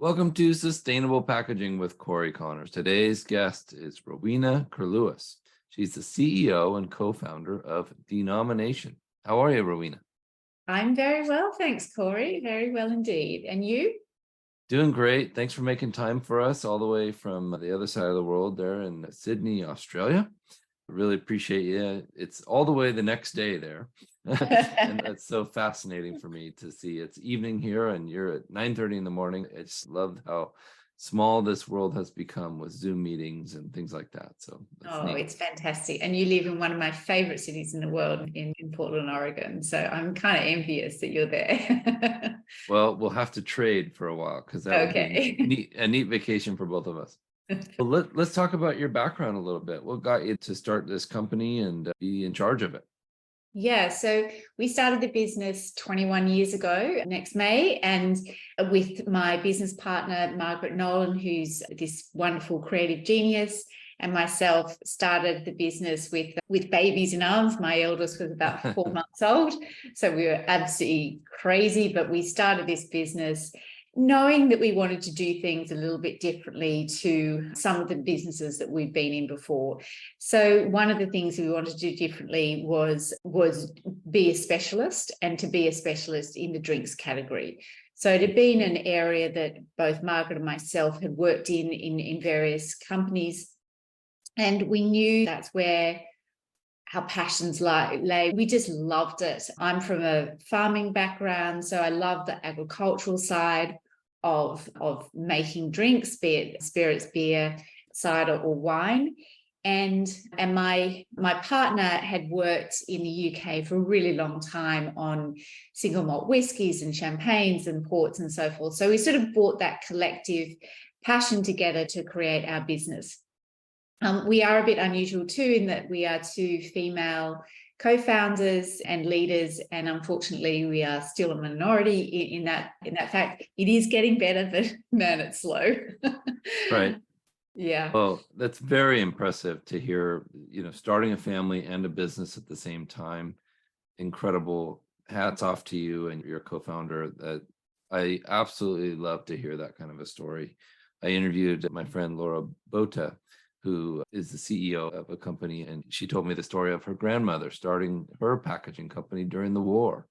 Welcome to Sustainable Packaging with Corey Connors. Today's guest is Rowena Curlewis. She's the CEO and co-founder of Denomination. How are you, Rowena? I'm very well, thanks, Corey. Very well indeed. And you? Doing great. Thanks for making time for us all the way from the other side of the world there in Sydney, Australia. I really appreciate you. It's all the way the next day there. And that's so fascinating for me to see. It's evening here and you're at 9:30 in the morning. I just love how small this world has become with Zoom meetings and things like that. So Oh, it's fantastic. And you live in one of my favorite cities in the world, in Portland, Oregon. So I'm kind of envious that you're there. Well, we'll have to trade for a while because that would be a neat vacation for both of us. Well, let's talk about your background a little bit. What got you to start this company and be in charge of it? Yeah, so we started the business 21 years ago, next May, and with my business partner, Margaret Nolan, who's this wonderful creative genius, and myself started the business with babies in arms. My eldest was about 4 months old, so we were absolutely crazy, but we started this business knowing that we wanted to do things a little bit differently to some of the businesses that we've been in before. So one of the things that we wanted to do differently was be a specialist, and to be a specialist in the drinks category. So it had been an area that both Margaret and myself had worked in various companies, and we knew that's where our passions lay. We just loved it. I'm from a farming background, so I love the agricultural side of making drinks, be it spirits, beer, cider, or wine. And my partner had worked in the UK for a really long time on single malt whiskies and champagnes and ports and so forth. So we sort of brought that collective passion together to create our business. We are a bit unusual too, in that we are two female co-founders and leaders, and unfortunately we are still a minority in that fact. It is getting better, but man, it's slow. Right. Yeah. Well, that's very impressive to hear, starting a family and a business at the same time. Incredible. Hats off to you and your co-founder. That I absolutely love to hear that kind of a story. I interviewed my friend Laura Bota, who is the CEO of a company, and she told me the story of her grandmother starting her packaging company during the war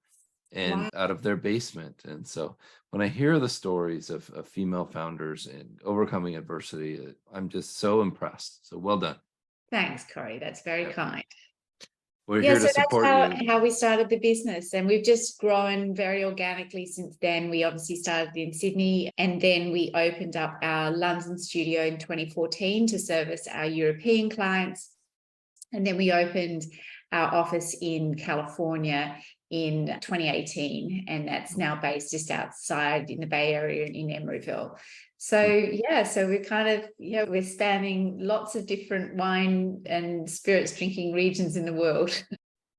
and Wow. out of their basement. And so when I hear the stories of female founders and overcoming adversity, I'm just so impressed. So well done. Thanks, Corey. That's very kind. We're Yeah, here so to support that's you. how we started the business, and we've just grown very organically since then. We obviously started in Sydney, and then we opened up our London studio in 2014 to service our European clients. And then we opened our office in California in 2018, and that's now based just outside in the Bay Area in Emeryville. So yeah, so we're kind of, we're spanning lots of different wine and spirits drinking regions in the world.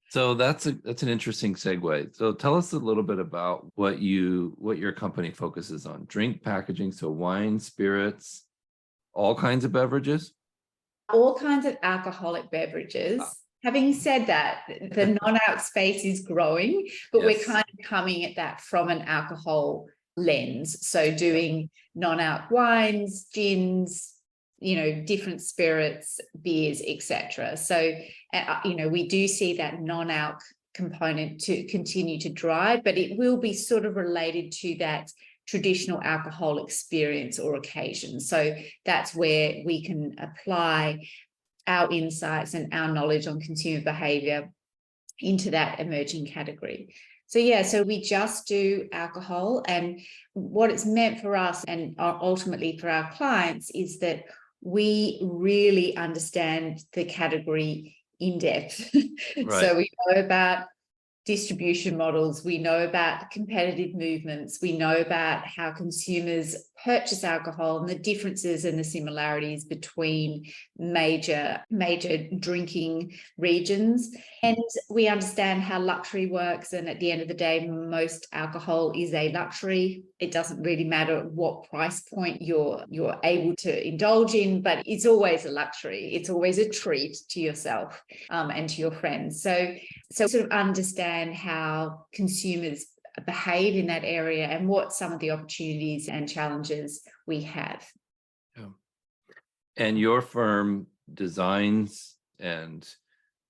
So that's an interesting segue. So tell us a little bit about what your company focuses on. Drink packaging, so wine, spirits, all kinds of beverages? All kinds of alcoholic beverages. Having said that, the non-alc space is growing, but Yes. we're kind of coming at that from an alcohol lens. So doing non-alc wines, gins, different spirits, beers, etc. So, we do see that non-alc component to continue to drive, but it will be sort of related to that traditional alcohol experience or occasion. So that's where we can apply our insights and our knowledge on consumer behavior into that emerging category. So yeah, so we just do alcohol, and what it's meant for us and ultimately for our clients is that we really understand the category in depth. Right. So we know about distribution models, we know about competitive movements, we know about how consumers purchase alcohol and the differences and the similarities between major drinking regions. And we understand how luxury works, and at the end of the day, most alcohol is a luxury. It doesn't really matter what price point you're able to indulge in, but it's always a luxury. It's always a treat to yourself and to your friends. So sort of understand how consumers behave in that area and what some of the opportunities and challenges we have. Yeah. And your firm designs and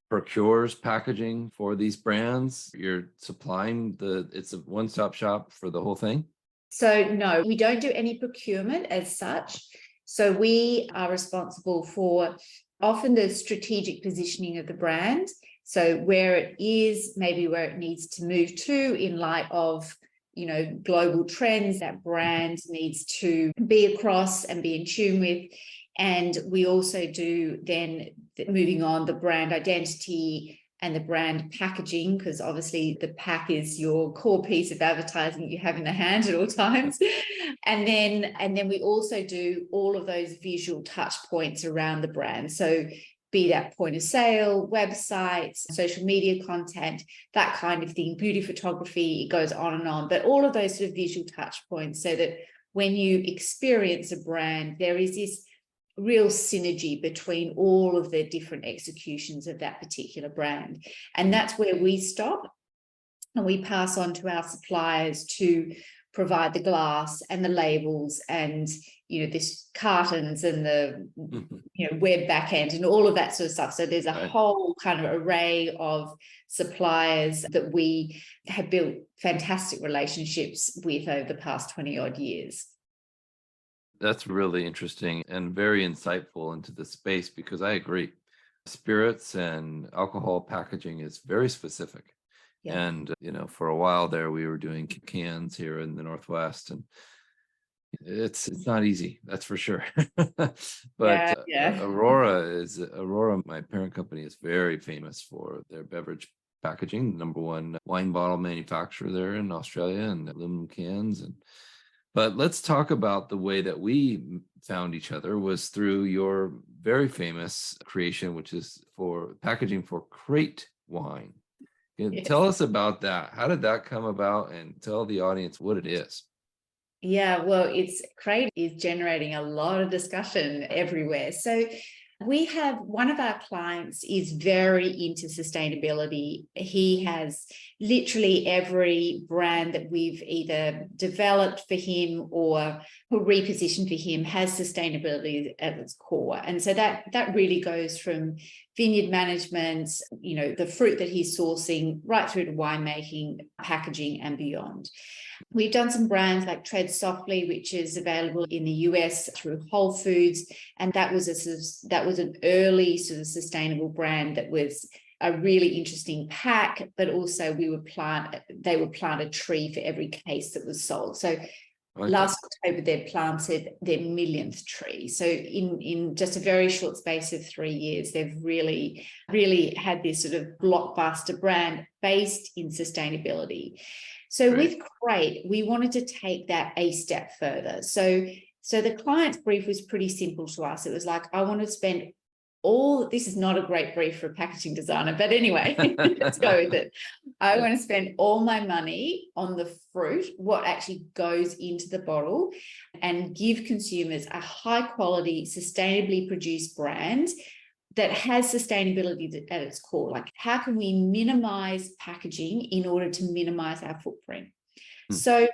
procures packaging for these brands. You're supplying it's a one-stop shop for the whole thing. So no, we don't do any procurement as such. So we are responsible for often the strategic positioning of the brand. So where it is, maybe where it needs to move to in light of, global trends that brand needs to be across and be in tune with. And we also do then, moving on, the brand identity and the brand packaging, because obviously the pack is your core piece of advertising you have in the hand at all times. And then we also do all of those visual touch points around the brand. So be that point of sale, websites, social media content, that kind of thing, beauty photography, it goes on and on. But all of those sort of visual touch points, so that when you experience a brand, there is this real synergy between all of the different executions of that particular brand. And that's where we stop, and we pass on to our suppliers to provide the glass and the labels and this cartons and the web backend and all of that sort of stuff. So there's a whole kind of array of suppliers that we have built fantastic relationships with over the past 20 odd years. That's really interesting and very insightful into the space, because I agree. Spirits and alcohol packaging is very specific. Yeah. And, for a while there, we were doing cans here in the Northwest, and it's not easy, that's for sure. But Aurora, my parent company, is very famous for their beverage packaging, number one wine bottle manufacturer there in Australia, and aluminum cans. But let's talk about the way that we found each other was through your very famous creation, which is for packaging for crate wine. Yes. Tell us about that. How did that come about? And tell the audience what it is. Yeah, well, crate is generating a lot of discussion everywhere. So we have one of our clients is very into sustainability. He has literally every brand that we've either developed for him or repositioned for him has sustainability at its core. And so that really goes from vineyard management, the fruit that he's sourcing, right through to winemaking, packaging, and beyond. We've done some brands like Tread Softly, which is available in the US through Whole Foods, and that was an early sort of sustainable brand that was a really interesting pack, but also they would plant a tree for every case that was sold. So last October, they planted their millionth tree. So in just a very short space of 3 years, they've really, really had this sort of blockbuster brand based in sustainability. So with Crate, we wanted to take that a step further. So the client's brief was pretty simple to us. It was like, I want to spend this is not a great brief for a packaging designer, but anyway, let's go with it. I want to spend all my money on the fruit, what actually goes into the bottle, and give consumers a high quality, sustainably produced brand that has sustainability at its core. Like, how can we minimize packaging in order to minimize our footprint? So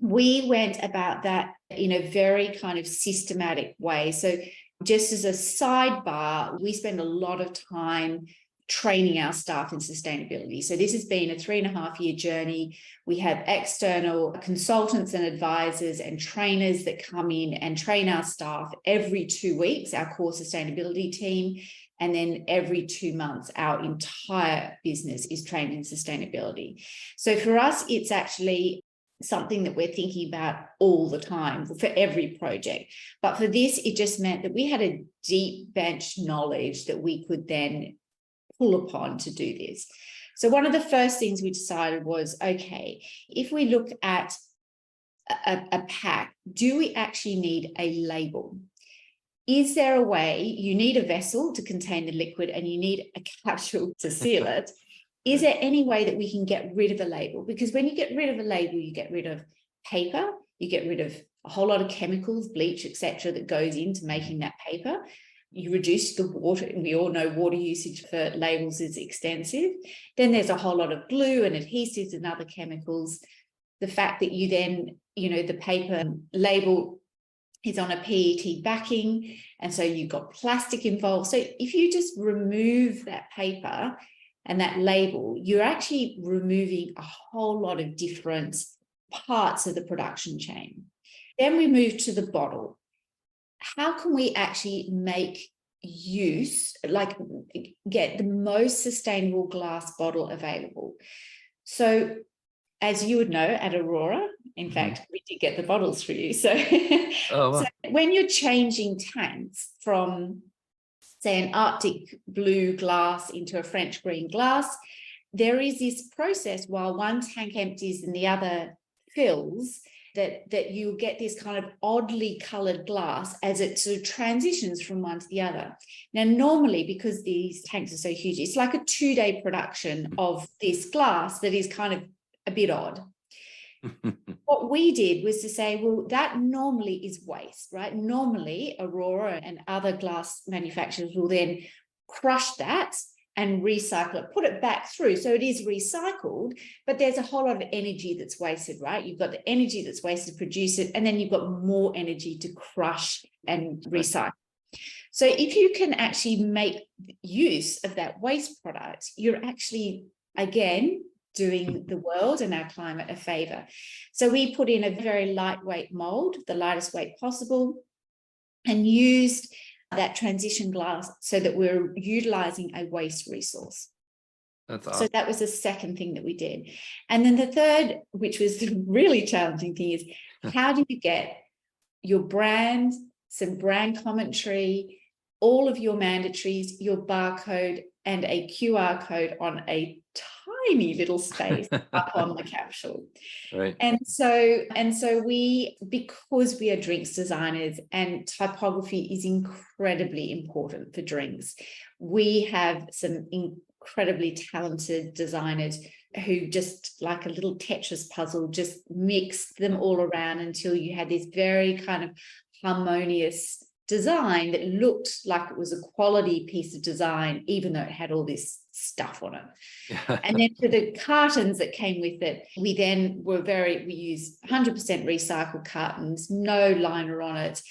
we went about that in a very kind of systematic way. So just as a sidebar, we spend a lot of time training our staff in sustainability. So this has been a 3.5-year journey. We have external consultants and advisors and trainers that come in and train our staff every 2 weeks, our core sustainability team. And then every 2 months, our entire business is trained in sustainability. So for us, it's actually something that we're thinking about all the time for every project. But for this, it just meant that we had a deep bench knowledge that we could then pull upon to do this. So one of the first things we decided was, okay, if we look at a pack, do we actually need a label? Is there a way? You need a vessel to contain the liquid and you need a capsule to seal it. Is there any way that we can get rid of a label? Because when you get rid of a label, you get rid of paper, you get rid of a whole lot of chemicals, bleach, etc., that goes into making that paper. you reduce the water. We all know water usage for labels is extensive. Then there's a whole lot of glue and adhesives and other chemicals. The fact that you then, the paper label is on a PET backing, and so you've got plastic involved. So if you just remove that paper and that label, you're actually removing a whole lot of different parts of the production chain. Then we move to the bottle. How can we actually make use, get the most sustainable glass bottle available? So as you would know, at Aurora, in fact, we did get the bottles for you. So, Oh, wow. so when you're changing tanks from, say, an Arctic blue glass into a French green glass, there is this process while one tank empties and the other fills, that you get this kind of oddly coloured glass as it sort of transitions from one to the other. Now, normally, because these tanks are so huge, it's like a 2-day production of this glass that is kind of a bit odd. What we did was to say, well, that normally is waste, right? Normally, Aurora and other glass manufacturers will then crush that and recycle it, put it back through. So it is recycled, but there's a whole lot of energy that's wasted, right? You've got the energy that's wasted to produce it, and then you've got more energy to crush and recycle. So if you can actually make use of that waste product, you're actually, again, doing the world and our climate a favor. So we put in a very lightweight mold, the lightest weight possible, and used that transition glass so that we're utilizing a waste resource. That's awesome. So that was the second thing that we did. And then the third, which was the really challenging thing, is how do you get your brand, some brand commentary, all of your mandatories, your barcode, and a QR code on a tiny little space up on the capsule. Right. And so we, because we are drinks designers and typography is incredibly important for drinks, we have some incredibly talented designers who just, like a little Tetris puzzle, just mixed them all around until you had this very kind of harmonious design that looked like it was a quality piece of design, even though it had all this stuff on it. Yeah. And then for the cartons that came with it, we use 100% recycled cartons, no liner on it.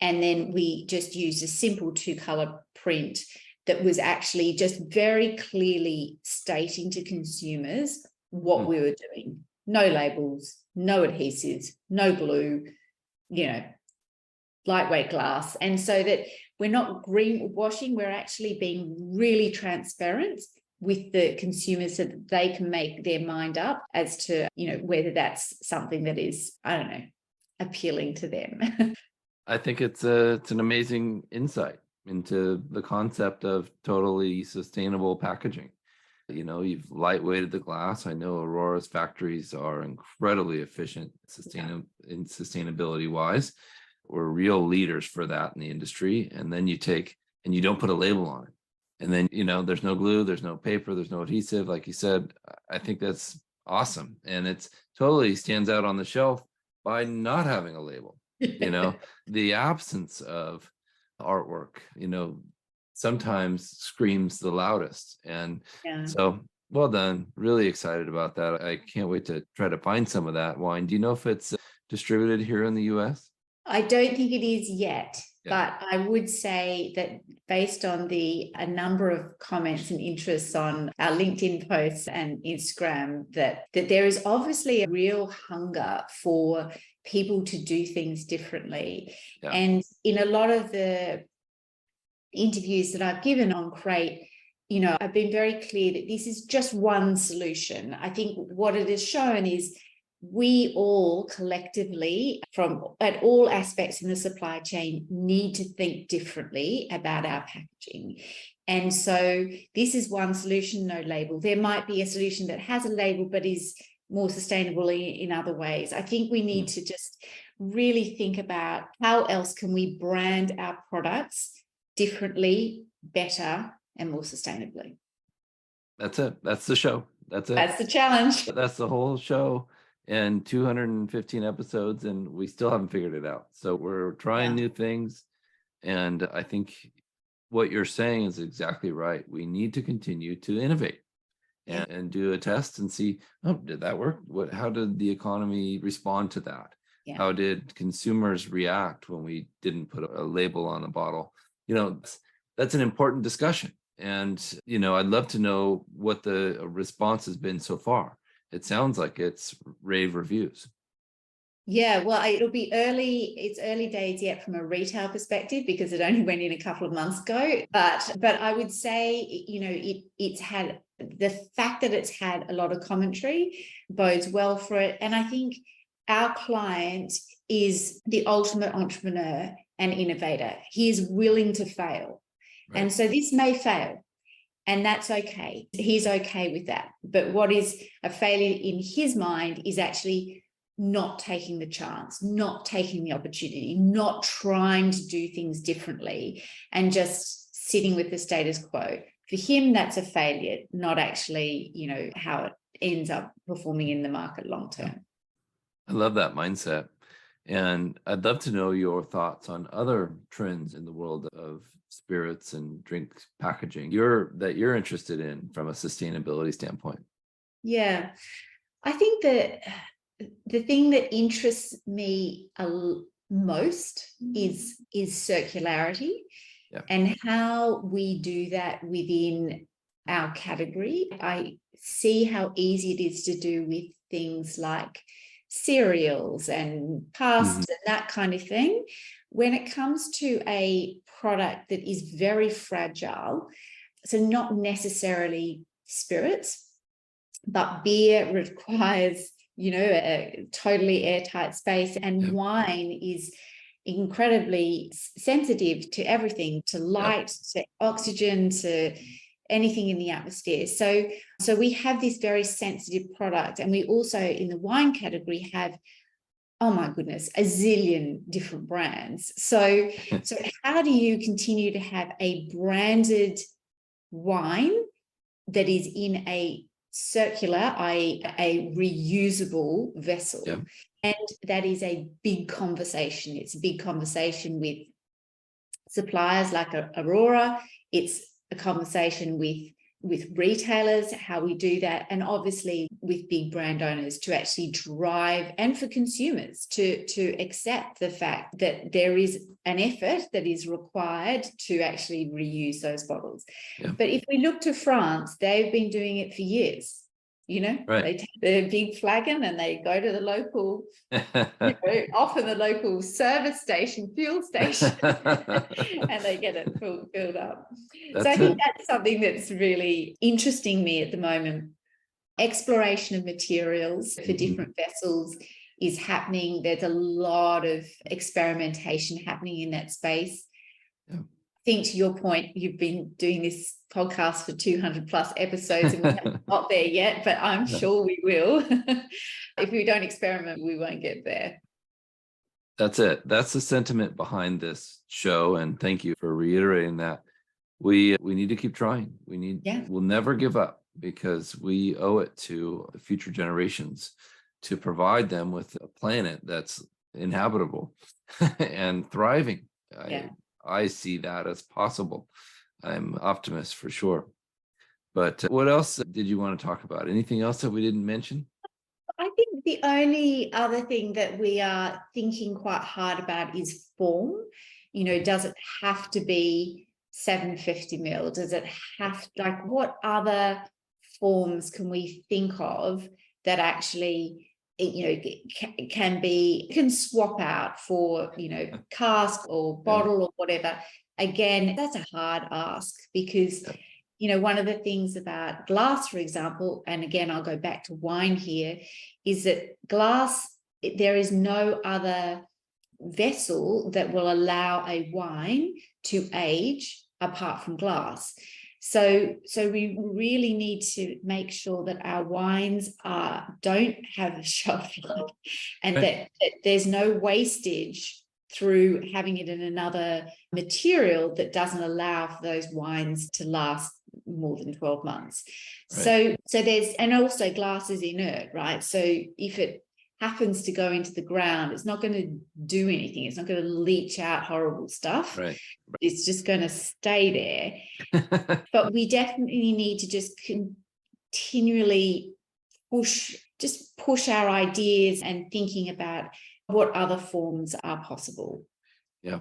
And then we just used a simple 2-color print that was actually just very clearly stating to consumers what we were doing. No labels, no adhesives, no glue, lightweight glass. And so that we're not greenwashing, we're actually being really transparent with the consumers so that they can make their mind up as to, whether that's something that is, appealing to them. I think it's an amazing insight into the concept of totally sustainable packaging. You've lightweighted the glass. I know Aurora's factories are incredibly efficient in sustainability wise. We're real leaders for that in the industry. And then you take and you don't put a label on it. And then, there's no glue, there's no paper, there's no adhesive. Like you said, I think that's awesome. And it's totally stands out on the shelf by not having a label. The absence of artwork, sometimes screams the loudest. And so well done. Really excited about that. I can't wait to try to find some of that wine. Do you know if it's distributed here in the US? I don't think it is yet, but I would say that based on a number of comments and interests on our LinkedIn posts and Instagram, that there is obviously a real hunger for people to do things differently. Yeah. And in a lot of the interviews that I've given on Crate, I've been very clear that this is just one solution. I think what it has shown is we all collectively, at all aspects in the supply chain, need to think differently about our packaging. And so this is one solution, no label. There might be a solution that has a label but is more sustainable in other ways. I think we need to just really think about how else can we brand our products differently, better, and more sustainably. That's it. That's the show. That's it. That's the challenge. That's the whole show. And 215 episodes, and we still haven't figured it out. So we're trying new things. And I think what you're saying is exactly right. We need to continue to innovate Yeah, and do a test and see, oh, did that work? How did the economy respond to that? yeah. How did consumers react when we didn't put a label on the bottle? That's an important discussion. And, I'd love to know what the response has been so far. It sounds like it's rave reviews. Yeah, well, it'll be early. It's early days yet from a retail perspective because it only went in a couple of months ago. But I would say, it's had the fact that it's had a lot of commentary bodes well for it. And I think our client is the ultimate entrepreneur and innovator. He is willing to fail. Right. And so this may fail. And that's okay. He's okay with that. But what is a failure in his mind is actually not taking the chance, not taking the opportunity, not trying to do things differently and just sitting with the status quo. For him, that's a failure, not actually, how it ends up performing in the market long term. I love that mindset. And I'd love to know your thoughts on other trends in the world of spirits and drink packaging that you're interested in from a sustainability standpoint. Yeah, I think that the thing that interests me most is circularity. Yeah. And how we do that within our category. I see how easy it is to do with things like cereals and pastas and that kind of thing. When it comes to a product that is very fragile, so not necessarily spirits, but beer requires a totally airtight space, and wine is incredibly sensitive to everything, to light, to oxygen, to anything in the atmosphere. So we have this very sensitive product, and we also in the wine category have, oh my goodness, a zillion different brands. So how do you continue to have a branded wine that is in a circular, i.e. a reusable vessel? Yeah. And that is a big conversation. It's a big conversation with suppliers like Aurora. It's a conversation with retailers, how we do that, and obviously with big brand owners to actually drive, and for consumers to accept the fact that there is an effort that is required to actually reuse those bottles. Yeah. But if we look to France, they've been doing it for years. Right. They take the big flagon and they go to the local, often the local service station, fuel station, and they get it filled up. So I think that's something that's really interesting me at the moment. Exploration of materials for different vessels is happening. There's a lot of experimentation happening in that space. Yeah. I think to your point, you've been doing this podcast for 200 plus episodes and we haven't got there yet, but I'm sure we will. If we don't experiment, we won't get there. That's it. That's the sentiment behind this show. And thank you for reiterating that. We need to keep trying. We'll never give up, because we owe it to the future generations to provide them with a planet that's inhabitable and thriving. I see that as possible. I'm optimist for sure. But what else did you want to talk about? Anything else that we didn't mention? I think the only other thing that we are thinking quite hard about is form. Does it have to be 750 ml? Does it have, what other forms can we think of that actually can swap out for cask or bottle or whatever? Again, that's a hard ask, because one of the things about glass, for example, and again I'll go back to wine here, is that glass, there is no other vessel that will allow a wine to age apart from glass. So we really need to make sure that our wines don't have a shelf life, and that there's no wastage through having it in another material that doesn't allow for those wines to last more than 12 months. Right. So there's, and also glass is inert, right? So if it happens to go into the ground, it's not going to do anything. It's not going to leach out horrible stuff. Right. It's just going to stay there. But we definitely need to just continually push our ideas and thinking about what other forms are possible. Yeah.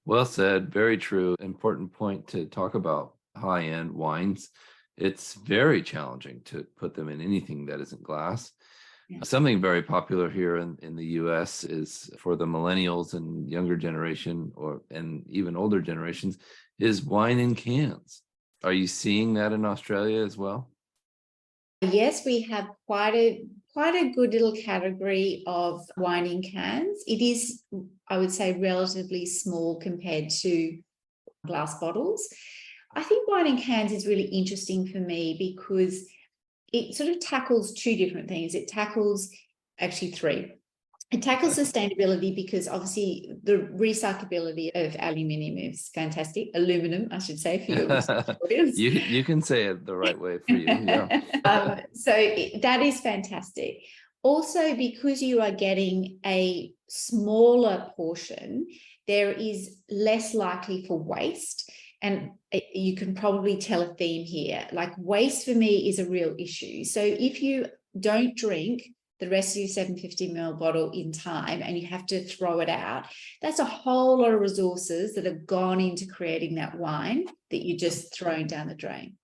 Well said. Very true. Important point to talk about high-end wines. It's very challenging to put them in anything that isn't glass. Yeah. Something very popular here in the US is for the millennials and younger generation, and even older generations, is wine in cans. Are you seeing that in Australia as well? Yes, we have quite a good little category of wine in cans. It is, I would say, relatively small compared to glass bottles. I think wine in cans is really interesting for me because it sort of tackles two different things. It tackles actually three. It tackles sustainability because obviously the recyclability of aluminium is fantastic. Aluminum, I should say, for your audience. You can say it the right way for you. Yeah. That is fantastic. Also, because you are getting a smaller portion, there is less likely for waste. And you can probably tell a theme here. Like, waste for me is a real issue. So if you don't drink the rest of your 750ml bottle in time and you have to throw it out, that's a whole lot of resources that have gone into creating that wine that you're just throwing down the drain.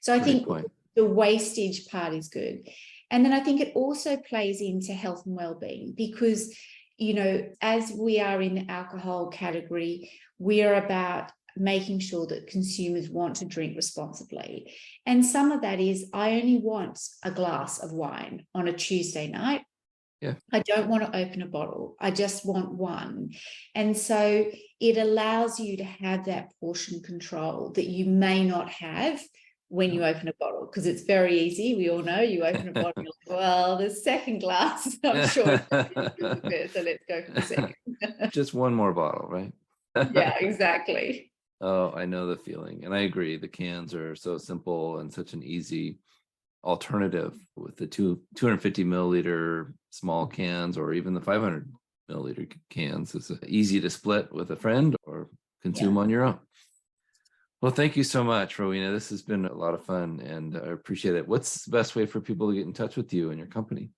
So I think the wastage part is good. And then I think it also plays into health and well-being because, you know, as we are in the alcohol category, we are about making sure that consumers want to drink responsibly. And some of that is, I only want a glass of wine on a Tuesday night. Yeah. I don't want to open a bottle. I just want one. And so it allows you to have that portion control that you may not have when you open a bottle, because it's very easy. We all know you open a bottle, you're like, well, the second glass, I'm sure. So let's go for the second. Just one more bottle, right? Yeah, exactly. Oh, I know the feeling. And I agree. The cans are so simple and such an easy alternative with the 250 milliliter small cans, or even the 500 milliliter cans. It's easy to split with a friend or consume on your own. Well, thank you so much, Rowena. This has been a lot of fun and I appreciate it. What's the best way for people to get in touch with you and your company?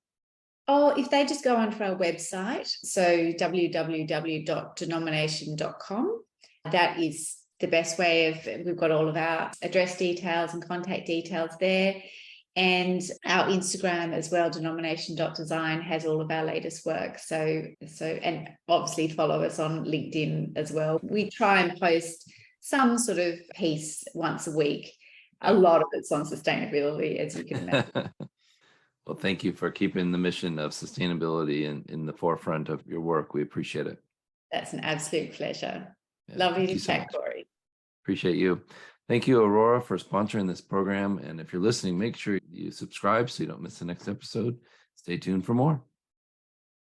Oh, if they just go onto our website, so www.denomination.com, that is the best way of, we've got all of our address details and contact details there. And our Instagram as well, denomination.design, has all of our latest work. So, and obviously follow us on LinkedIn as well. We try and post some sort of piece once a week. A lot of it's on sustainability, as you can imagine. Well, thank you for keeping the mission of sustainability in the forefront of your work. We appreciate it. That's an absolute pleasure. Yeah, lovely to chat, Corey. Appreciate you. Thank you, Aurora, for sponsoring this program. And if you're listening, make sure you subscribe so you don't miss the next episode. Stay tuned for more.